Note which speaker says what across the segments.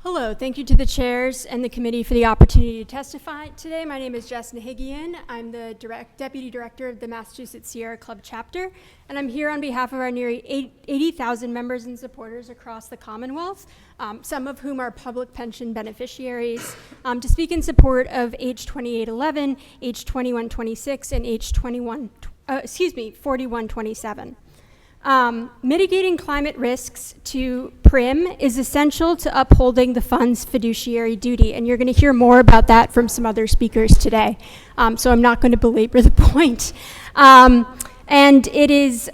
Speaker 1: Hello, thank you to the chairs and the committee for the opportunity to testify today. My name is Jess Nahigian. I'm the Deputy Director of the Massachusetts Sierra Club chapter, and I'm here on behalf of our nearly 80,000 members and supporters across the Commonwealth, some of whom are public pension beneficiaries, to speak in support of H.2811, H.2126, and H.4127. Mitigating climate risks to PRIM is essential to upholding the fund's fiduciary duty, and you're going to hear more about that from some other speakers today, so I'm not going to belabor the point. And it is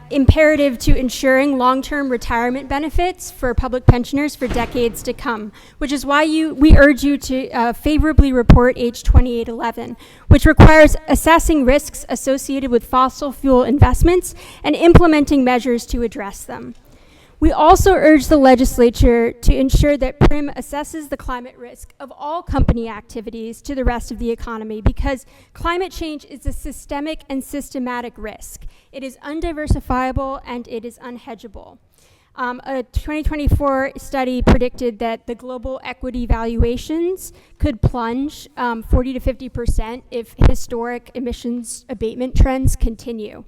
Speaker 1: imperative to ensuring long-term retirement benefits for public pensioners for decades to come, which is why we urge you to favorably report H.2811, which requires assessing risks associated with fossil fuel investments and implementing measures to address them. We also urge the legislature to ensure that PRIM assesses the climate risk of all company activities to the rest of the economy, because climate change is a systemic and systematic risk. It is undiversifiable and it is unhedgeable. A 2024 study predicted that the global equity valuations could plunge 40 to 50% if historic emissions abatement trends continue.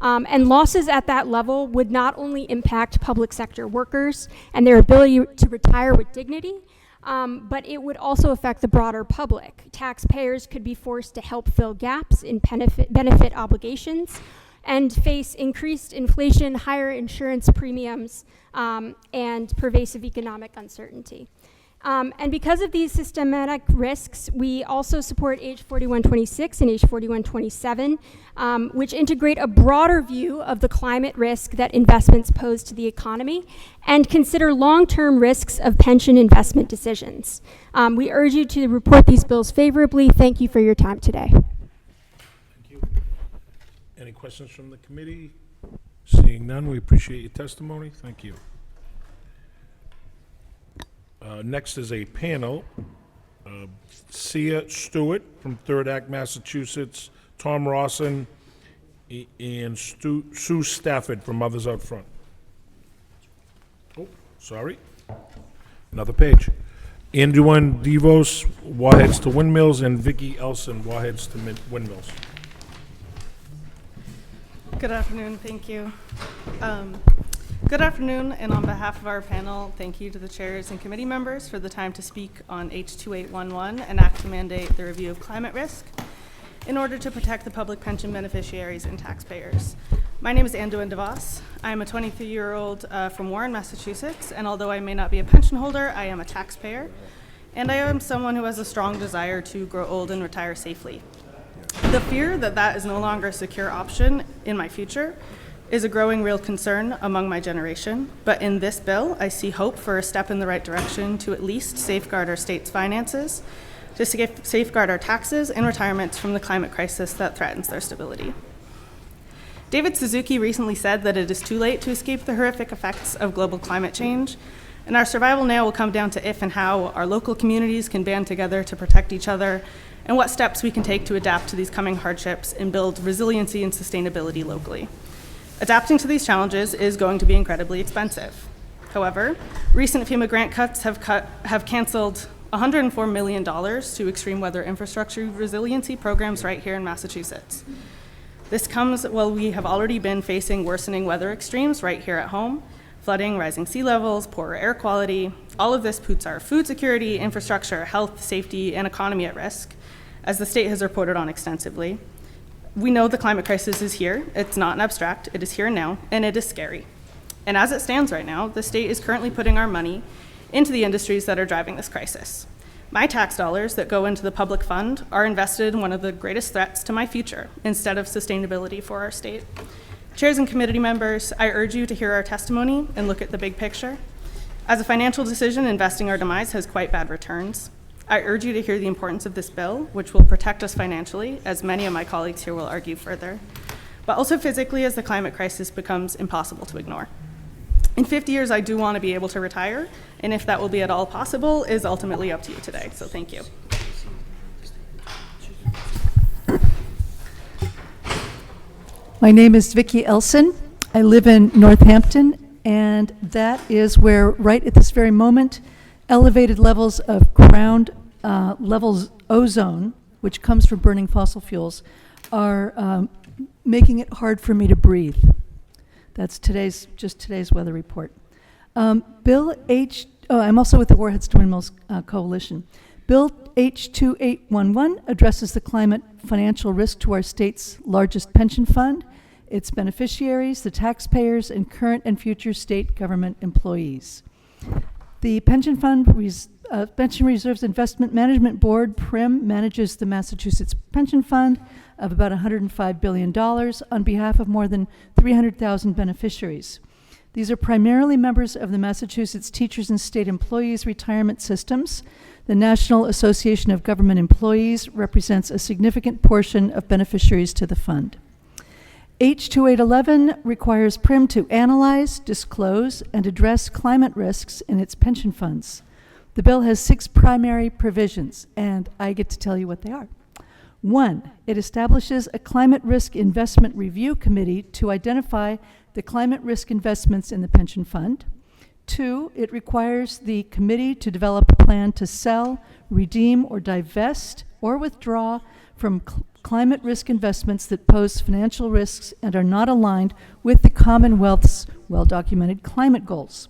Speaker 1: And losses at that level would not only impact public sector workers and their ability to retire with dignity, but it would also affect the broader public. Taxpayers could be forced to help fill gaps in benefit obligations and face increased inflation, higher insurance premiums, and pervasive economic uncertainty. And because of these systematic risks, we also support H.4126 and H.4127, which integrate a broader view of the climate risk that investments pose to the economy and consider long-term risks of pension investment decisions. We urge you to report these bills favorably. Thank you for your time today.
Speaker 2: Thank you. Any questions from the committee? Seeing none, we appreciate your testimony. Thank you. Next is a panel. Stewart from Third Act, Massachusetts, Tom Rawson, and Sue Stafford from Mothers Out Front. Oh, sorry. Another page. Anduin, DeVos, Warheads to Windmills, and Vicki, Elson, Warheads to Windmills.
Speaker 3: Good afternoon, thank you. Good afternoon, and on behalf of our panel, thank you to the chairs and committee members for the time to speak on H.2811, an act to mandate the review of climate risk in order to protect the public pension beneficiaries and taxpayers. My name is Anduin DeVos. I'm a 23-year-old from Warren, Massachusetts, and although I may not be a pension holder, I am a taxpayer, and I am someone who has a strong desire to grow old and retire safely. The fear that that is no longer a secure option in my future is a growing real concern among my generation, but in this bill, I see hope for a step in the right direction to at least safeguard our state's finances, to safeguard our taxes and retirements from the climate crisis that threatens their stability. David Suzuki recently said that it is too late to escape the horrific effects of global climate change, and our survival now will come down to if and how our local communities can band together to protect each other, and what steps we can take to adapt to these coming hardships and build resiliency and sustainability locally. Adapting to these challenges is going to be incredibly expensive. However, recent FEMA grant cuts have canceled $104 million to extreme weather infrastructure resiliency programs right here in Massachusetts. This comes while we have already been facing worsening weather extremes right here at home: flooding, rising sea levels, poorer air quality. All of this puts our food security, infrastructure, health, safety, and economy at risk, as the state has reported on extensively. We know the climate crisis is here. It's not an abstract, it is here now, and it is scary. And as it stands right now, the state is currently putting our money into the industries that are driving this crisis. My tax dollars that go into the public fund are invested in one of the greatest threats to my future, instead of sustainability for our state. Chairs and committee members, I urge you to hear our testimony and look at the big picture. As a financial decision, investing our demise has quite bad returns. I urge you to hear the importance of this bill, which will protect us financially, as many of my colleagues here will argue further, but also physically, as the climate crisis becomes impossible to ignore. In 50 years, I do want to be able to retire, and if that will be at all possible is ultimately up to you today, so thank you.
Speaker 4: My name is Vicki Elson. I live in Northampton, and that is where, right at this very moment, elevated levels of ground levels ozone, which comes from burning fossil fuels, are making it hard for me to breathe. That's today's weather report. I'm also with the Warheads to Windmills Coalition. Bill H.2811 addresses the climate financial risk to our state's largest pension fund, its beneficiaries, the taxpayers, and current and future state government employees. The Pension Reserves Investment Management Board, PRIM, manages the Massachusetts Pension Fund of about $105 billion on behalf of more than 300,000 beneficiaries. These are primarily members of the Massachusetts Teachers and State Employees Retirement Systems. The National Association of Government Employees represents a significant portion of beneficiaries to the fund. H.2811 requires PRIM to analyze, disclose, and address climate risks in its pension funds. The bill has 6 primary provisions, and I get to tell you what they are. 1, it establishes a climate risk investment review committee to identify the climate risk investments in the pension fund. 2, it requires the committee to develop a plan to sell, redeem, or divest or withdraw from climate risk investments that pose financial risks and are not aligned with the Commonwealth's well-documented climate goals.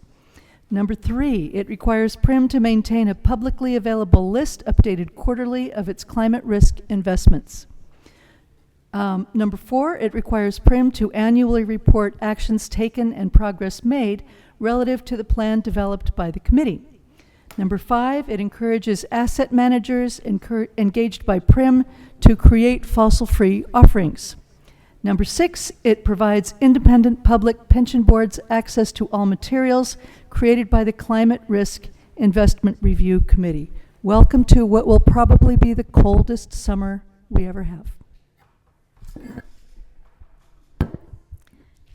Speaker 4: Number 3, it requires PRIM to maintain a publicly available list updated quarterly of its climate risk investments. Number 4, it requires PRIM to annually report actions taken and progress made relative to the plan developed by the committee. Number 5, it encourages asset managers engaged by PRIM to create fossil-free offerings. Number 6, it provides independent public pension boards access to all materials created by the Climate Risk Investment Review Committee. Welcome to what will probably be the coldest summer we ever have.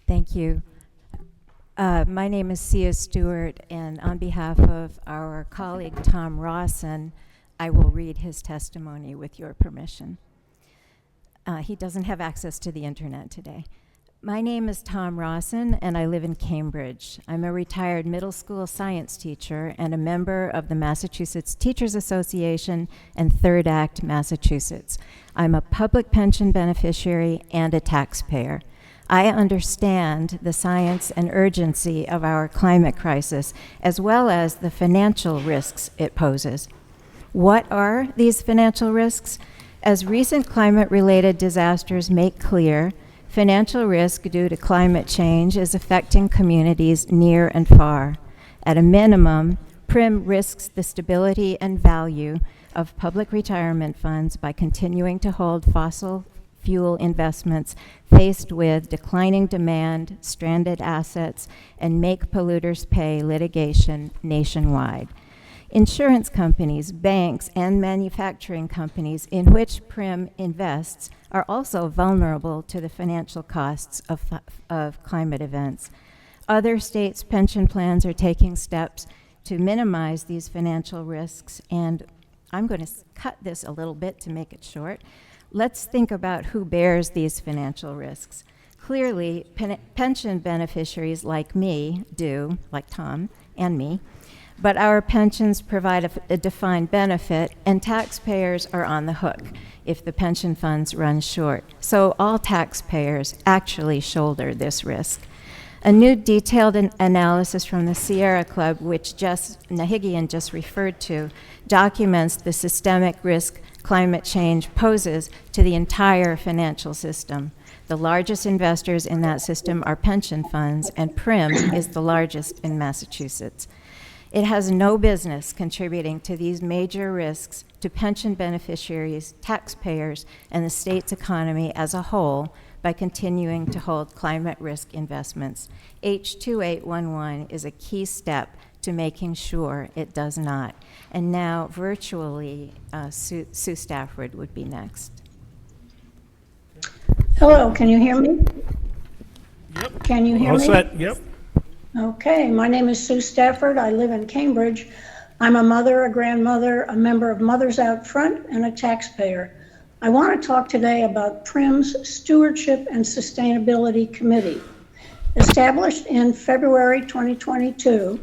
Speaker 5: Thank you. My name is Stewart, and on behalf of our colleague Tom Rawson, I will read his testimony with your permission. He doesn't have access to the internet today. My name is Tom Rawson, and I live in Cambridge. I'm a retired middle school science teacher and a member of the Massachusetts Teachers Association and Third Act Massachusetts. I'm a public pension beneficiary and a taxpayer. I understand the science and urgency of our climate crisis, as well as the financial risks it poses. What are these financial risks? As recent climate-related disasters make clear, financial risk due to climate change is affecting communities near and far. At a minimum, PRIM risks the stability and value of public retirement funds by continuing to hold fossil fuel investments faced with declining demand, stranded assets, and make polluters pay litigation nationwide. Insurance companies, banks, and manufacturing companies in which PRIM invests are also vulnerable to the financial costs of climate events. Other states' pension plans are taking steps to minimize these financial risks, and I'm going to cut this a little bit to make it short. Let's think about who bears these financial risks. Clearly, pension beneficiaries like me do, like Tom and me, but our pensions provide a defined benefit, and taxpayers are on the hook if the pension funds run short. So all taxpayers actually shoulder this risk. A new detailed analysis from the Sierra Club, which Nahigian just referred to, documents the systemic risk climate change poses to the entire financial system. The largest investors in that system are pension funds, and PRIM is the largest in Massachusetts. It has no business contributing to these major risks to pension beneficiaries, taxpayers, and the state's economy as a whole by continuing to hold climate risk investments. H.2811 is a key step to making sure it does not. And now, virtually, Sue Stafford would be next.
Speaker 6: Hello, can you hear me?
Speaker 2: Yep.
Speaker 6: Can you hear
Speaker 2: All
Speaker 6: me?
Speaker 2: set, yep.
Speaker 6: Okay, my name is Sue Stafford. I live in Cambridge. I'm a mother, a grandmother, a member of Mothers Out Front, and a taxpayer. I want to talk today about PRIM's Stewardship and Sustainability Committee. Established in February 2022,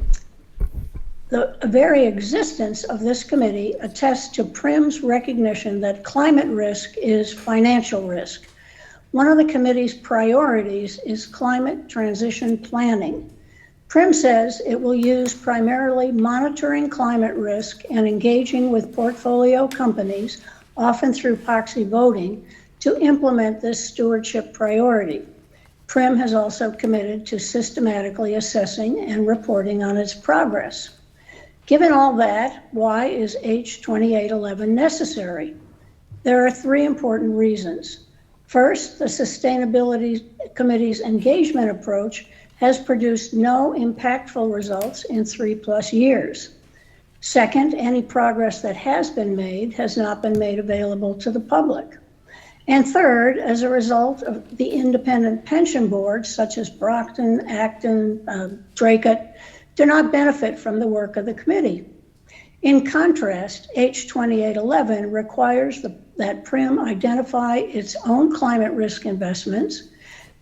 Speaker 6: The very existence of this committee attests to PRIM's recognition that climate risk is financial risk. One of the committee's priorities is climate transition planning. PRIM says it will use primarily monitoring climate risk and engaging with portfolio companies, often through proxy voting, to implement this stewardship priority. PRIM has also committed to systematically assessing and reporting on its progress. Given all that, why is H.2811 necessary? There are three important reasons. First, the Sustainability Committee's engagement approach has produced no impactful results in 3+ years. Second, any progress that has been made has not been made available to the public. And third, as a result of the independent pension boards, such as Brockton, Acton, Draycott, do not benefit from the work of the committee. In contrast, H.2811 requires that PRIM identify its own climate risk investments,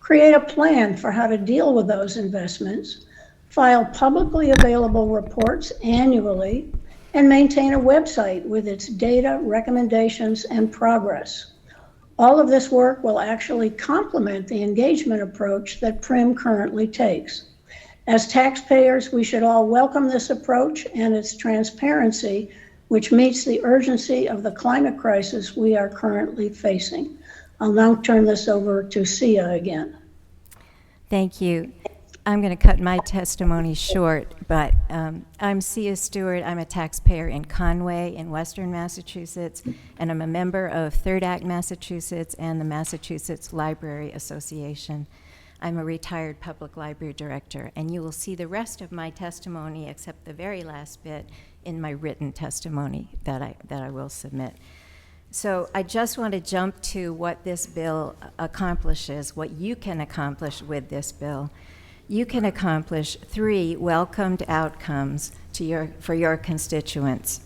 Speaker 6: create a plan for how to deal with those investments, file publicly available reports annually, and maintain a website with its data, recommendations, and progress. All of this work will actually complement the engagement approach that PRIM currently takes. As taxpayers, we should all welcome this approach and its transparency, which meets the urgency of the climate crisis we are currently facing. I'll now turn this over to Sia again.
Speaker 5: Thank you. I'm going to cut my testimony short, but I'm Sia Stewart. I'm a taxpayer in Conway in Western Massachusetts, and I'm a member of Third Act Massachusetts and the Massachusetts Library Association. I'm a retired public library director, and you will see the rest of my testimony, except the very last bit, in my written testimony that I will submit. So I just want to jump to what this bill accomplishes, what you can accomplish with this bill. You can accomplish 3 welcomed outcomes for your constituents.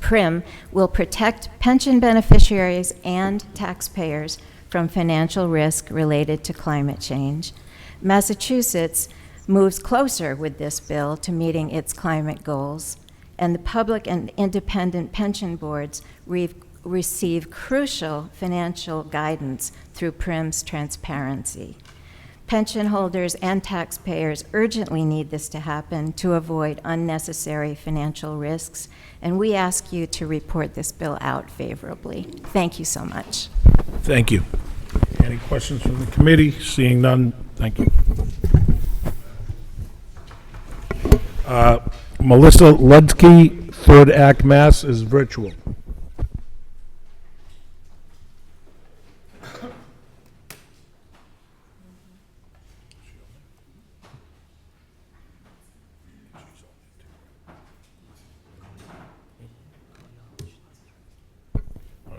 Speaker 5: PRIM will protect pension beneficiaries and taxpayers from financial risk related to climate change. Massachusetts moves closer with this bill to meeting its climate goals, and the public and independent pension boards receive crucial financial guidance through PRIM's transparency. Pension holders and taxpayers urgently need this to happen to avoid unnecessary financial risks, and we ask you to report this bill out favorably. Thank you so much.
Speaker 2: Thank you. Any questions from the committee? Seeing none, thank you. Melissa Lutdke, Third Act Mass, is virtual.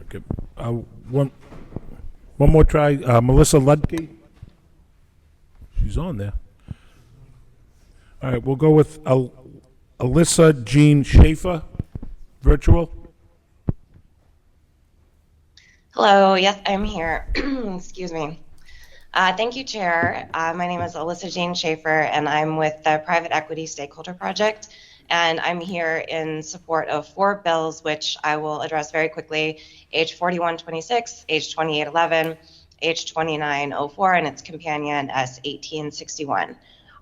Speaker 2: Okay. One more try. Melissa Lutdke. She's on there. All right, we'll go with Alissa Jean Schafer, virtual.
Speaker 7: Hello, yes, I'm here. Excuse me. Thank you, Chair. My name is Alissa Jean Schafer, and I'm with the Private Equity Stakeholder Project, and I'm here in support of 4 bills, which I will address very quickly: H.4126, H.2811, H.2904, and its companion S.1861.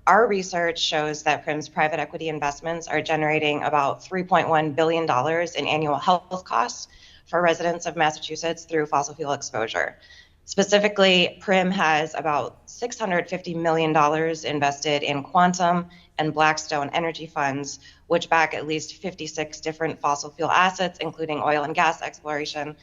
Speaker 7: Our research shows that PRIM's private equity investments are generating about $3.1 billion in annual health costs for residents of Massachusetts through fossil fuel exposure. Specifically, PRIM has about $650 million invested in quantum and Blackstone energy funds, which back at least 56 different fossil fuel assets, including oil and gas exploration,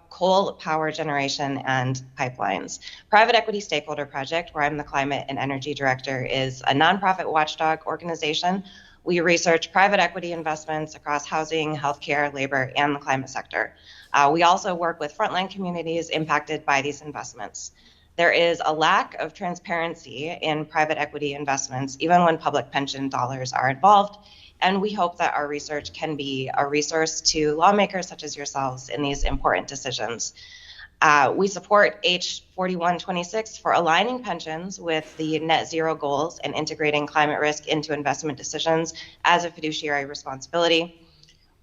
Speaker 7: coal power generation, and pipelines. Private Equity Stakeholder Project, where I'm the Climate and Energy Director, is a nonprofit watchdog organization. We research private equity investments across housing, healthcare, labor, and the climate sector. We also work with frontline communities impacted by these investments. There is a lack of transparency in private equity investments, even when public pension dollars are involved, and we hope that our research can be a resource to lawmakers such as yourselves in these important decisions. We support H.4126 for aligning pensions with the net zero goals and integrating climate risk into investment decisions as a fiduciary responsibility.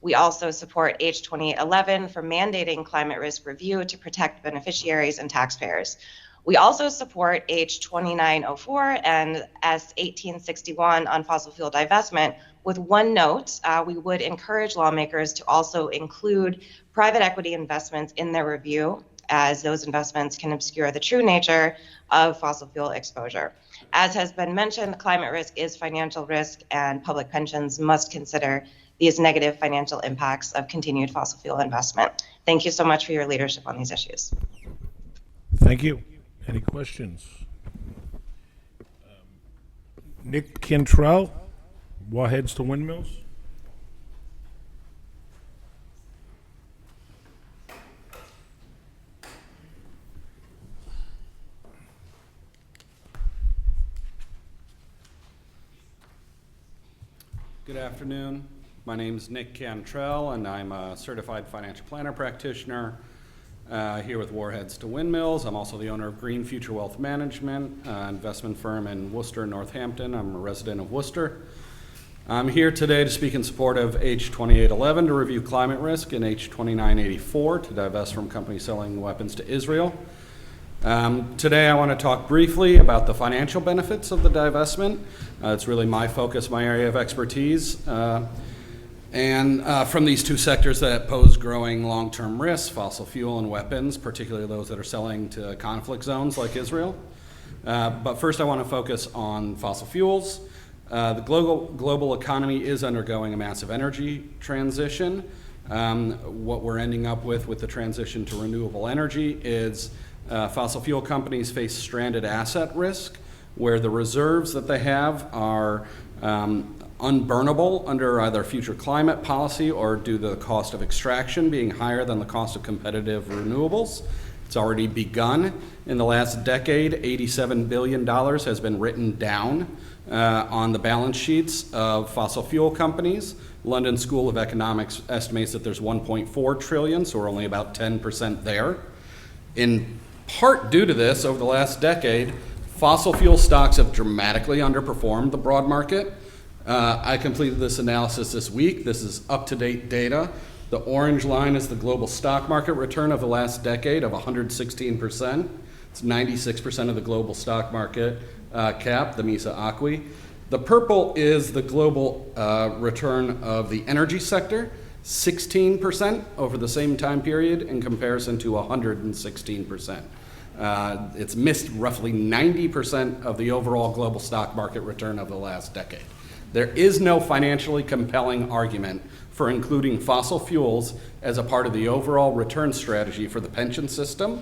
Speaker 7: We also support H.2811 for mandating climate risk review to protect beneficiaries and taxpayers. We also support H.2904 and S.1861 on fossil fuel divestment, with one note: we would encourage lawmakers to also include private equity investments in their review, as those investments can obscure the true nature of fossil fuel exposure. As has been mentioned, climate risk is financial risk, and public pensions must consider these negative financial impacts of continued fossil fuel investment. Thank you so much for your leadership on these issues.
Speaker 2: Thank you. Any questions? Nick Cantrell, Warheads to Windmills.
Speaker 8: Good afternoon. My name is Nick Cantrell, and I'm a certified financial planner practitioner here with Warheads to Windmills. I'm also the owner of Green Future Wealth Management, investment firm in Worcester, Northampton. I'm a resident of Worcester. I'm here today to speak in support of H.2811 to review climate risk and H.2984 to divest from companies selling weapons to Israel. Today I want to talk briefly about the financial benefits of the divestment. It's really my focus, my area of expertise. And from these two sectors that pose growing long-term risks, fossil fuel and weapons, particularly those that are selling to conflict zones like Israel. But first I want to focus on fossil fuels. The global economy is undergoing a massive energy transition. What we're ending up with the transition to renewable energy is fossil fuel companies face stranded asset risk, where the reserves that they have are unburnable under either future climate policy or due to the cost of extraction being higher than the cost of competitive renewables. It's already begun. In the last decade, $87 billion has been written down on the balance sheets of fossil fuel companies. London School of Economics estimates that there's 1.4 trillion, so we're only about 10% there. In part due to this, over the last decade, fossil fuel stocks have dramatically underperformed the broad market. I completed this analysis this week. This is up-to-date data. The orange line is the global stock market return of the last decade of 116%. It's 96% of the global stock market cap, the MISA ACWI. The purple is the global return of the energy sector, 16% over the same time period in comparison to 116%. It's missed roughly 90% of the overall global stock market return of the last decade. There is no financially compelling argument for including fossil fuels as a part of the overall return strategy for the pension system.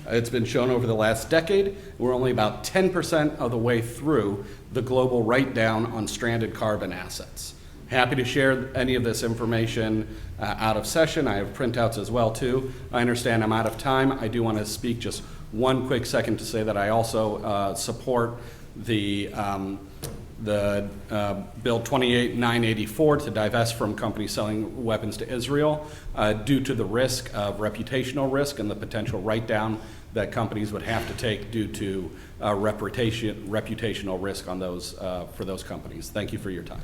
Speaker 8: It's been shown over the last decade, we're only about 10% of the way through the global write-down on stranded carbon assets. Happy to share any of this information out of session. I have printouts as well too. I understand I'm out of time. I do want to speak just one quick second to say that I also support the Bill 28984 to divest from companies selling weapons to Israel due to the risk of reputational risk and the potential write-down that companies would have to take due to reputational risk on those for those companies. Thank you for your time.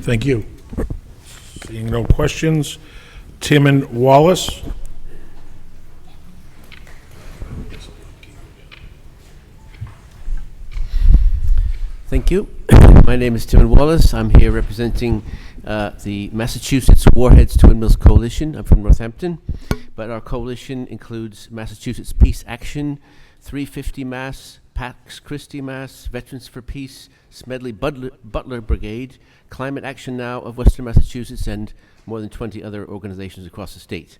Speaker 2: Thank you. Seeing no questions, Timmon, Wallis.
Speaker 9: Thank you. My name is Timmon Wallis. I'm here representing the Massachusetts Warheads to Windmills Coalition. I'm from Northampton, but our coalition includes Massachusetts Peace Action, 350 Mass, Pax Christi Mass, Veterans for Peace, Smedley Butler Brigade, Climate Action Now of Western Massachusetts, and more than 20 other organizations across the state.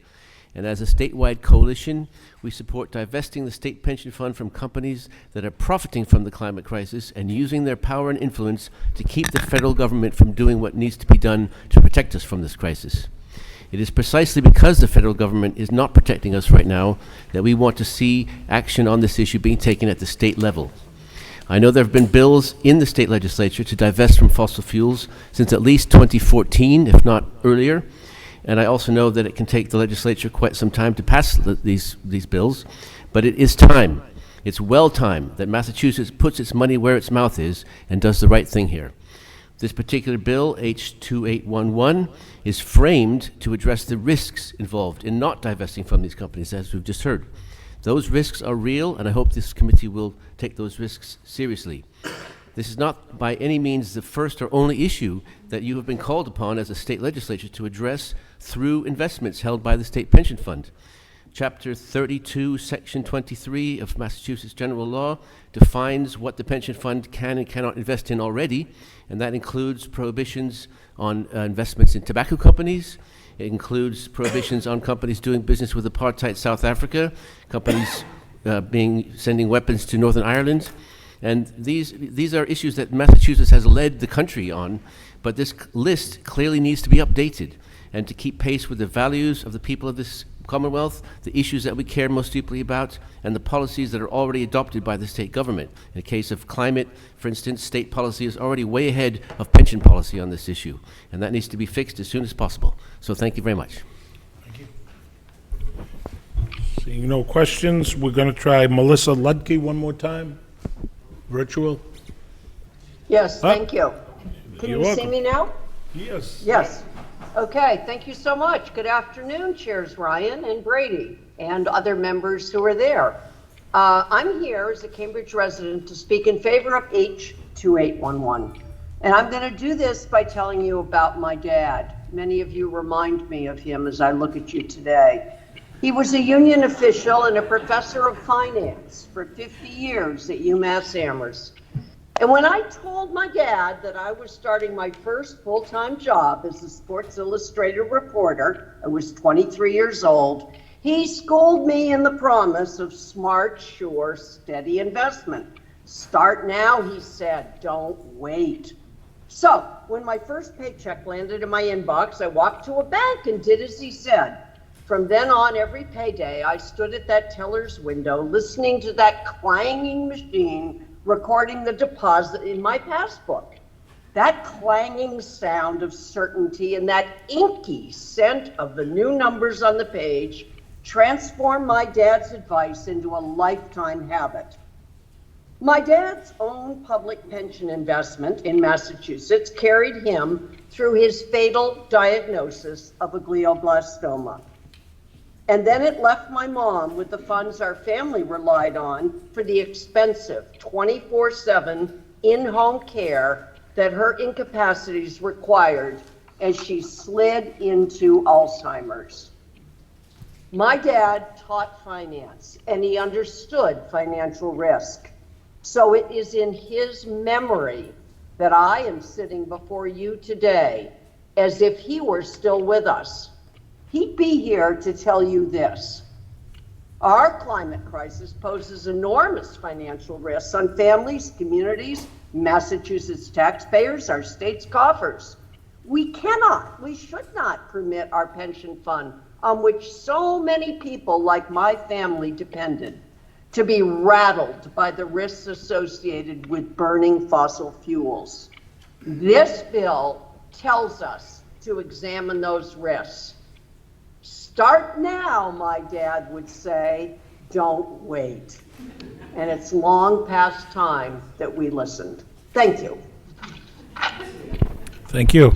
Speaker 9: And as a statewide coalition, we support divesting the state pension fund from companies that are profiting from the climate crisis and using their power and influence to keep the federal government from doing what needs to be done to protect us from this crisis. It is precisely because the federal government is not protecting us right now that we want to see action on this issue being taken at the state level. I know there have been bills in the state legislature to divest from fossil fuels since at least 2014, if not earlier. and I also know that it can take the legislature quite some time to pass these bills, but it is time. It's well time that Massachusetts puts its money where its mouth is and does the right thing here. This particular bill, H.2811, is framed to address the risks involved in not divesting from these companies, as we've just heard. Those risks are real, and I hope this committee will take those risks seriously. This is not by any means the first or only issue that you have been called upon as a state legislature to address through investments held by the State Pension Fund. Chapter 32, Section 23 of Massachusetts General Law defines what the pension fund can and cannot invest in already, and that includes prohibitions on investments in tobacco companies. It includes prohibitions on companies doing business with apartheid South Africa, companies sending weapons to Northern Ireland. And these are issues that Massachusetts has led the country on, but this list clearly needs to be updated and to keep pace with the values of the people of this Commonwealth, the issues that we care most deeply about, and the policies that are already adopted by the state government. In the case of climate, for instance, state policy is already way ahead of pension policy on this issue, and that needs to be fixed as soon as possible. So thank you very much.
Speaker 2: Thank you. Seeing no questions, we're going to try Melissa Lutdke one more time. Virtual.
Speaker 10: Yes, thank you. Can
Speaker 2: You're
Speaker 10: you see
Speaker 2: welcome.
Speaker 10: me now?
Speaker 2: Yes.
Speaker 10: Yes. Okay, thank you so much. Good afternoon, Chairs Ryan and Brady, and other members who are there. I'm here as a Cambridge resident to speak in favor of H.2811. And I'm going to do this by telling you about my dad. Many of you remind me of him as I look at you today. He was a union official and a professor of finance for 50 years at UMass Amherst. And when I told my dad that I was starting my first full-time job as a Sports Illustrated reporter, I was 23 years old, he schooled me in the promise of smart, sure, steady investment. Start now, he said, don't wait. So when my first paycheck landed in my inbox, I walked to a bank and did as he said. From then on, every payday, I stood at that teller's window, listening to that clanging machine, recording the deposit in my passbook. That clanging sound of certainty and that inky scent of the new numbers on the page transformed my dad's advice into a lifetime habit. My dad's own public pension investment in Massachusetts carried him through his fatal diagnosis of a glioblastoma. And then it left my mom with the funds our family relied on for the expensive 24/7 in-home care that her incapacities required as she slid into Alzheimer's. My dad taught finance and he understood financial risk. So it is in his memory that I am sitting before you today as if he were still with us. He'd be here to tell you this. Our climate crisis poses enormous financial risks on families, communities, Massachusetts taxpayers, our state's coffers. We should not permit our pension fund, on which so many people like my family depended, to be rattled by the risks associated with burning fossil fuels. This bill tells us to examine those risks. Start now, my dad would say, don't wait. And it's long past time that we listened. Thank you.
Speaker 2: Thank you.